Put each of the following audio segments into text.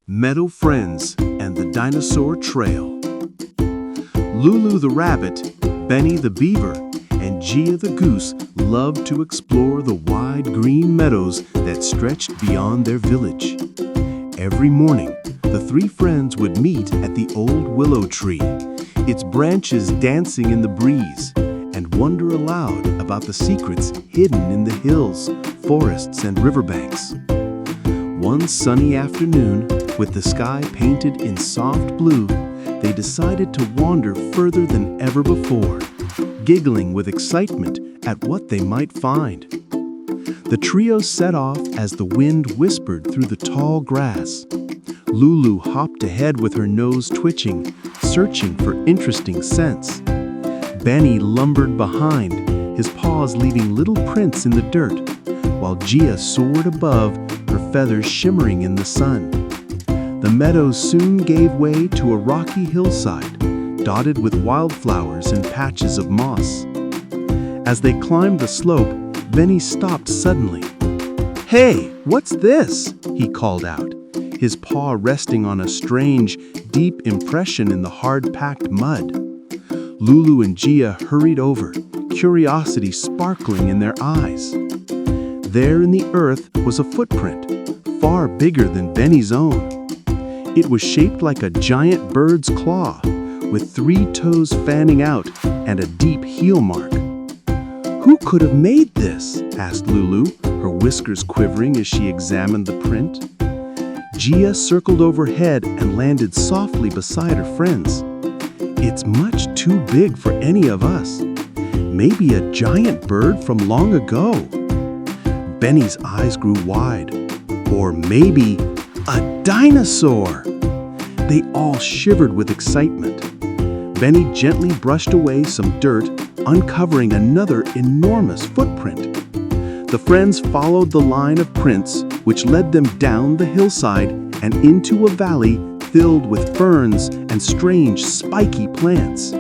Meadow Friends and the Dinosaur Trail. Lulu the rabbit, Benny the beaver, and Gia the goose loved to explore the wide green meadows that stretched beyond their village. Every morning, the three friends would meet at the old willow tree, its branches dancing in the breeze, and wonder aloud about the secrets hidden in the hills, forests, and riverbanks. One sunny afternoon, with the sky painted in soft blue, they decided to wander further than ever before, giggling with excitement at what they might find. The trio set off as the wind whispered through the tall grass. Lulu hopped ahead with her nose twitching, searching for interesting scents. Benny lumbered behind, his paws leaving little prints in the dirt, while Gia soared above, her feathers shimmering in the sun. The meadows soon gave way to a rocky hillside, dotted with wildflowers and patches of moss. As they climbed the slope, Benny stopped suddenly. "Hey, what's this?" he called out, his paw resting on a strange, deep impression in the hard-packed mud. Lulu and Gia hurried over, curiosity sparkling in their eyes. There in the earth was a footprint, far bigger than Benny's own. It was shaped like a giant bird's claw, with 3 toes fanning out and a deep heel mark. "Who could have made this?" asked Lulu, her whiskers quivering as she examined the print. Gia circled overhead and landed softly beside her friends. "It's much too big for any of us. Maybe a giant bird from long ago." Benny's eyes grew wide. Or maybe a dinosaur! They all shivered with excitement. Benny gently brushed away some dirt, uncovering another enormous footprint. The friends followed the line of prints, which led them down the hillside and into a valley filled with ferns and strange spiky plants.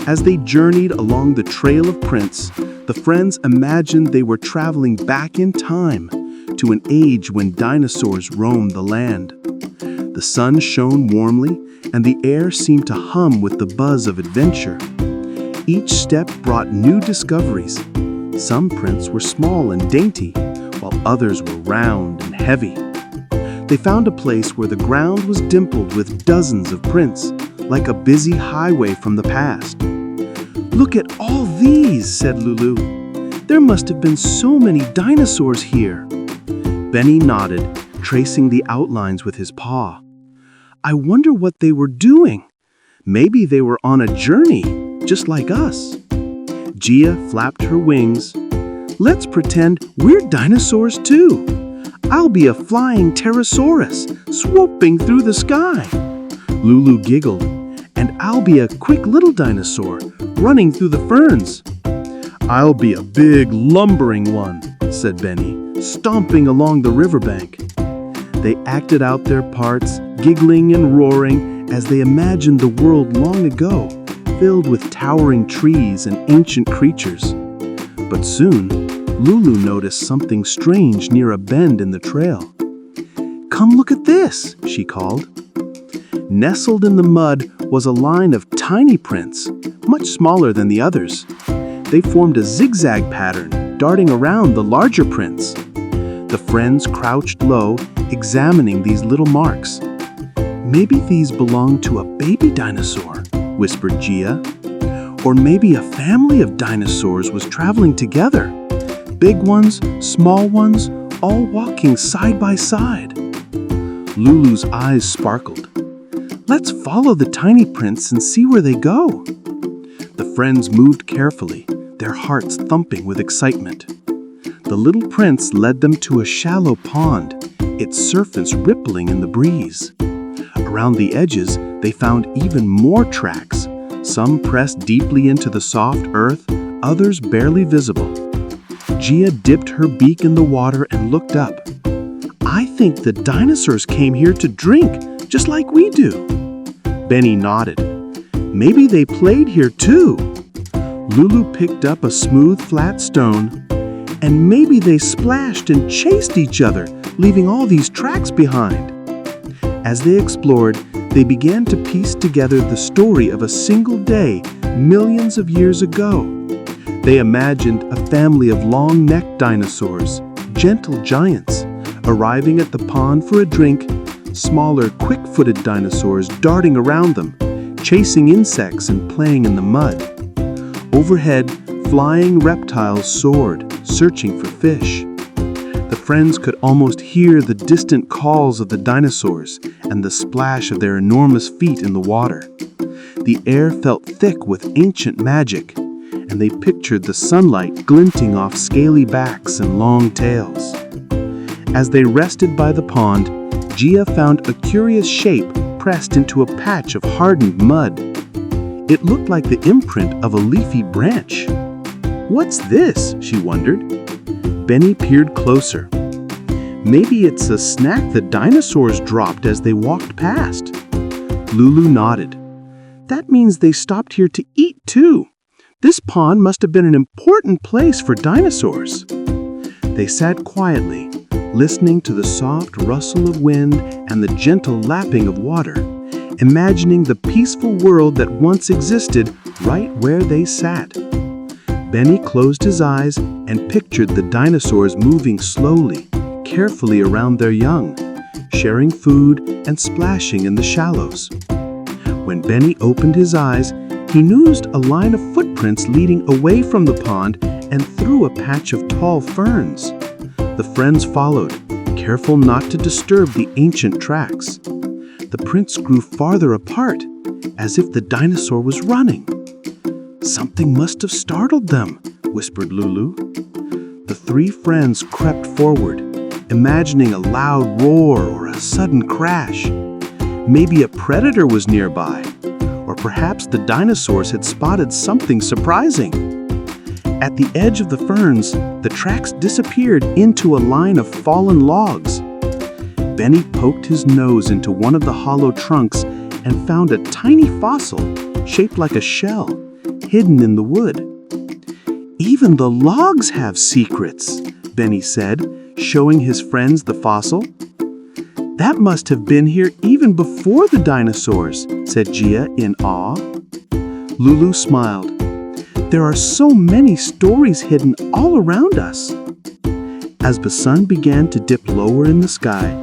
As they journeyed along the trail of prints, the friends imagined they were traveling back in time to an age when dinosaurs roamed the land. The sun shone warmly, and the air seemed to hum with the buzz of adventure. Each step brought new discoveries. Some prints were small and dainty, while others were round and heavy. They found a place where the ground was dimpled with dozens of prints, like a busy highway from the past. "Look at all these," said Lulu. "There must have been so many dinosaurs here." Benny nodded, tracing the outlines with his paw. "I wonder what they were doing. Maybe they were on a journey, just like us." Gia flapped her wings. "Let's pretend we're dinosaurs too. I'll be a flying pterosaurus, swooping through the sky." Lulu giggled. "And I'll be a quick little dinosaur, running through the ferns." "I'll be a big, lumbering one," said Benny, stomping along the riverbank. They acted out their parts, giggling and roaring as they imagined the world long ago, filled with towering trees and ancient creatures. But soon, Lulu noticed something strange near a bend in the trail. "Come look at this," she called. Nestled in the mud was a line of tiny prints, much smaller than the others. They formed a zigzag pattern, darting around the larger prints. The friends crouched low, examining these little marks. "Maybe these belong to a baby dinosaur," whispered Gia. "Or maybe a family of dinosaurs was traveling together. Big ones, small ones, all walking side by side." Lulu's eyes sparkled. "Let's follow the tiny prints and see where they go." The friends moved carefully, their hearts thumping with excitement. The little prints led them to a shallow pond, its surface rippling in the breeze. Around the edges, they found even more tracks, some pressed deeply into the soft earth, others barely visible. Gia dipped her beak in the water and looked up. "I think the dinosaurs came here to drink, just like we do." Benny nodded. "Maybe they played here too." Lulu picked up a smooth, flat stone. "And maybe they splashed and chased each other, leaving all these tracks behind." As they explored, they began to piece together the story of a single day millions of years ago. They imagined a family of long-necked dinosaurs, gentle giants, arriving at the pond for a drink, smaller, quick-footed dinosaurs darting around them, chasing insects and playing in the mud. Overhead, flying reptiles soared, searching for fish. The friends could almost hear the distant calls of the dinosaurs and the splash of their enormous feet in the water. The air felt thick with ancient magic, and they pictured the sunlight glinting off scaly backs and long tails. As they rested by the pond, Gia found a curious shape pressed into a patch of hardened mud. It looked like the imprint of a leafy branch. "What's this?" she wondered. Benny peered closer. "Maybe it's a snack the dinosaurs dropped as they walked past." Lulu nodded. "That means they stopped here to eat too. This pond must have been an important place for dinosaurs." They sat quietly, listening to the soft rustle of wind and the gentle lapping of water, imagining the peaceful world that once existed right where they sat. Benny closed his eyes and pictured the dinosaurs moving slowly, carefully around their young, sharing food and splashing in the shallows. When Benny opened his eyes, he noticed a line of footprints leading away from the pond and through a patch of tall ferns. The friends followed, careful not to disturb the ancient tracks. The prints grew farther apart, as if the dinosaur was running. "Something must have startled them," whispered Lulu. The three friends crept forward, imagining a loud roar or a sudden crash. Maybe a predator was nearby, or perhaps the dinosaurs had spotted something surprising. At the edge of the ferns, the tracks disappeared into a line of fallen logs. Benny poked his nose into one of the hollow trunks and found a tiny fossil shaped like a shell, hidden in the wood. "Even the logs have secrets," Benny said, showing his friends the fossil. "That must have been here even before the dinosaurs," said Gia in awe. Lulu smiled. "There are so many stories hidden all around us." As the sun began to dip lower in the sky,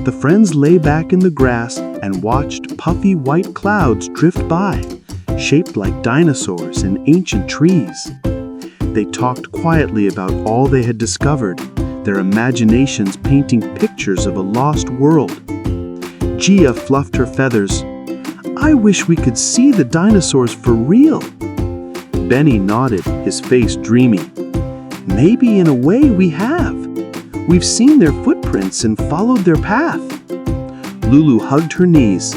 the friends lay back in the grass and watched puffy white clouds drift by, shaped like dinosaurs and ancient trees. They talked quietly about all they had discovered, their imaginations painting pictures of a lost world. Gia fluffed her feathers. "I wish we could see the dinosaurs for real." Benny nodded, his face dreamy. "Maybe in a way we have. We've seen their footprints and followed their path." Lulu hugged her knees.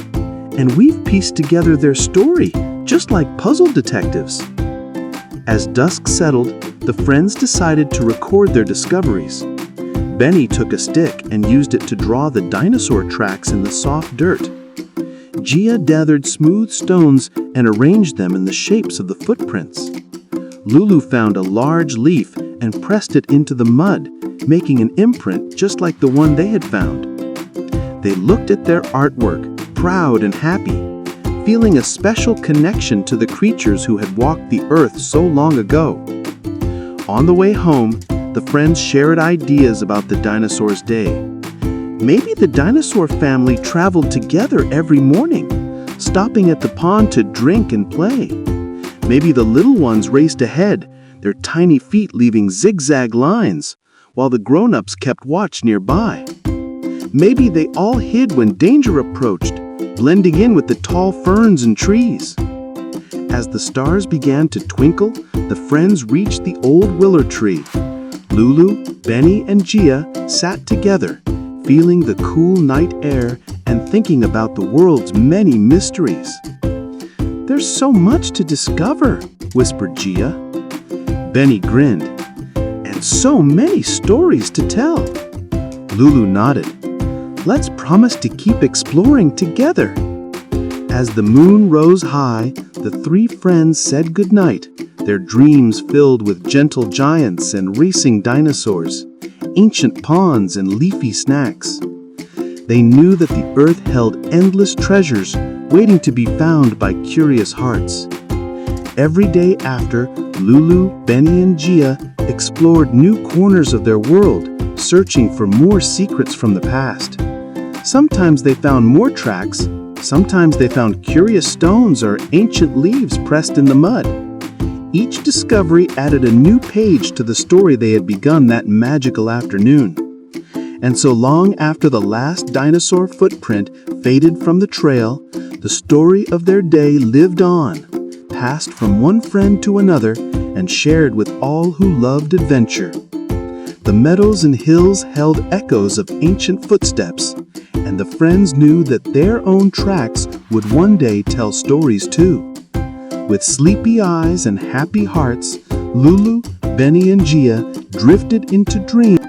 "And we've pieced together their story, just like puzzle detectives." As dusk settled, the friends decided to record their discoveries. Benny took a stick and used it to draw the dinosaur tracks in the soft dirt. Gia gathered smooth stones and arranged them in the shapes of the footprints. Lulu found a large leaf and pressed it into the mud, making an imprint just like the one they had found. They looked at their artwork, proud and happy, feeling a special connection to the creatures who had walked the earth so long ago. On the way home, the friends shared ideas about the dinosaurs' day. Maybe the dinosaur family traveled together every morning, stopping at the pond to drink and play. Maybe the little ones raced ahead, their tiny feet leaving zigzag lines, while the grown-ups kept watch nearby. Maybe they all hid when danger approached, blending in with the tall ferns and trees. As the stars began to twinkle, the friends reached the old willow tree. Lulu, Benny, and Gia sat together, feeling the cool night air and thinking about the world's many mysteries. "There's so much to discover," whispered Gia. Benny grinned. "And so many stories to tell." Lulu nodded. "Let's promise to keep exploring together." As the moon rose high, the three friends said goodnight, their dreams filled with gentle giants and racing dinosaurs, ancient ponds and leafy snacks. They knew that the earth held endless treasures waiting to be found by curious hearts. Every day after, Lulu, Benny, and Gia explored new corners of their world, searching for more secrets from the past. Sometimes they found more tracks, sometimes they found curious stones or ancient leaves pressed in the mud. Each discovery added a new page to the story they had begun that magical afternoon. And so long after the last dinosaur footprint faded from the trail, the story of their day lived on, passed from one friend to another and shared with all who loved adventure. The meadows and hills held echoes of ancient footsteps, and the friends knew that their own tracks would one day tell stories too. With sleepy eyes and happy hearts, Lulu, Benny, and Gia drifted into dreams.